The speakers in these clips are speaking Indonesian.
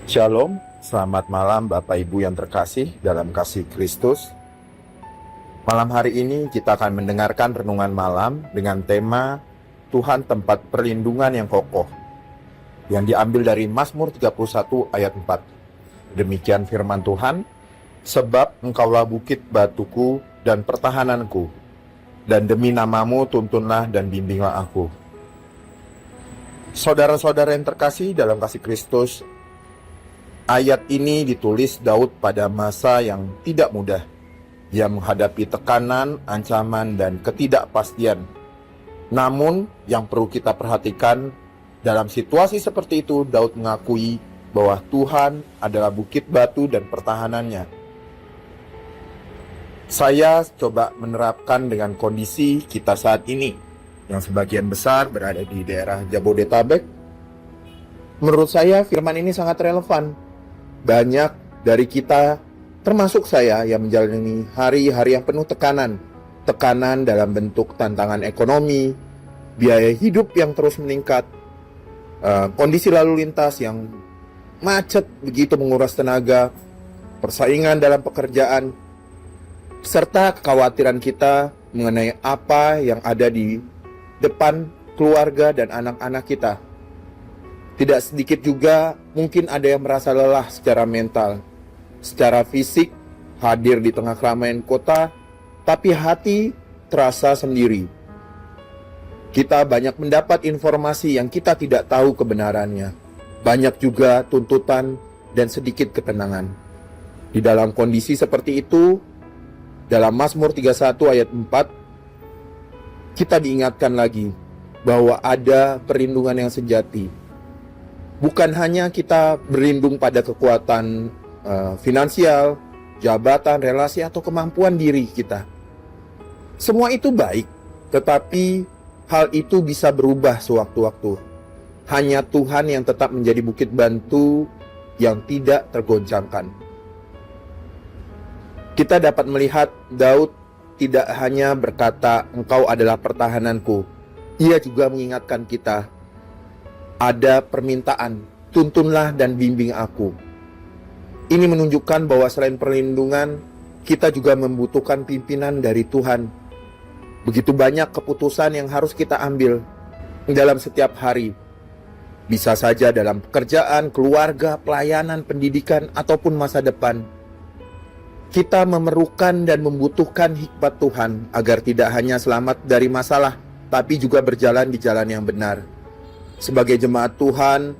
Shalom, selamat malam Bapak Ibu yang terkasih dalam kasih Kristus. Malam hari ini kita akan mendengarkan renungan malam dengan tema Tuhan tempat perlindungan yang kokoh, yang diambil dari Mazmur 31 ayat 4. Demikian firman Tuhan, sebab engkaulah bukit batuku dan pertahananku, dan demi namamu tuntunlah dan bimbinglah aku. Saudara-saudara yang terkasih dalam kasih Kristus, ayat ini ditulis Daud pada masa yang tidak mudah. Ia menghadapi tekanan, ancaman, dan ketidakpastian. Namun, yang perlu kita perhatikan, dalam situasi seperti itu, Daud mengakui bahwa Tuhan adalah bukit batu dan pertahanannya. Saya coba menerapkan dengan kondisi kita saat ini, yang sebagian besar berada di daerah Jabodetabek. Menurut saya, firman ini sangat relevan. Banyak dari kita, termasuk saya, yang menjalani hari-hari yang penuh tekanan. Tekanan dalam bentuk tantangan ekonomi, biaya hidup yang terus meningkat, kondisi lalu lintas yang macet begitu menguras tenaga, persaingan dalam pekerjaan, serta kekhawatiran kita mengenai apa yang ada di depan keluarga dan anak-anak kita. Tidak sedikit juga mungkin ada yang merasa lelah secara mental, secara fisik, hadir di tengah keramaian kota, tapi hati terasa sendiri. Kita banyak mendapat informasi yang kita tidak tahu kebenarannya. Banyak juga tuntutan dan sedikit ketenangan. Di dalam kondisi seperti itu, dalam Mazmur 31 ayat 4, kita diingatkan lagi bahwa ada perlindungan yang sejati. Bukan hanya kita berlindung pada kekuatan finansial, jabatan, relasi, atau kemampuan diri kita. Semua itu baik, tetapi hal itu bisa berubah sewaktu-waktu. Hanya Tuhan yang tetap menjadi bukit batu yang tidak tergoncangkan. Kita dapat melihat Daud tidak hanya berkata, "Engkau adalah pertahananku." Ia juga mengingatkan kita, ada permintaan, tuntunlah dan bimbing aku. Ini menunjukkan bahwa selain perlindungan, kita juga membutuhkan pimpinan dari Tuhan. Begitu banyak keputusan yang harus kita ambil dalam setiap hari. Bisa saja dalam pekerjaan, keluarga, pelayanan, pendidikan, ataupun masa depan. Kita memerlukan dan membutuhkan hikmat Tuhan agar tidak hanya selamat dari masalah, tapi juga berjalan di jalan yang benar. Sebagai jemaat Tuhan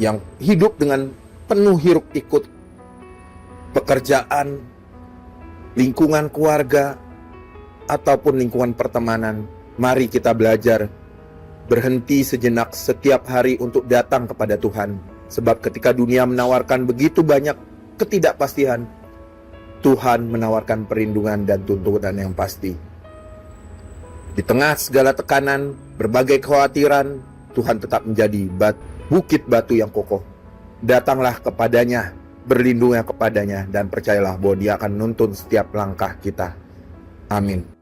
yang hidup dengan penuh hiruk pikuk pekerjaan, lingkungan keluarga, ataupun lingkungan pertemanan, mari kita belajar berhenti sejenak setiap hari untuk datang kepada Tuhan. Sebab ketika dunia menawarkan begitu banyak ketidakpastian, Tuhan menawarkan perlindungan dan tuntunan yang pasti. Di tengah segala tekanan, berbagai kekhawatiran, Tuhan tetap menjadi bukit batu yang kokoh. Datanglah kepadanya, berlindunglah kepadanya, dan percayalah bahwa Dia akan menuntun setiap langkah kita. Amin.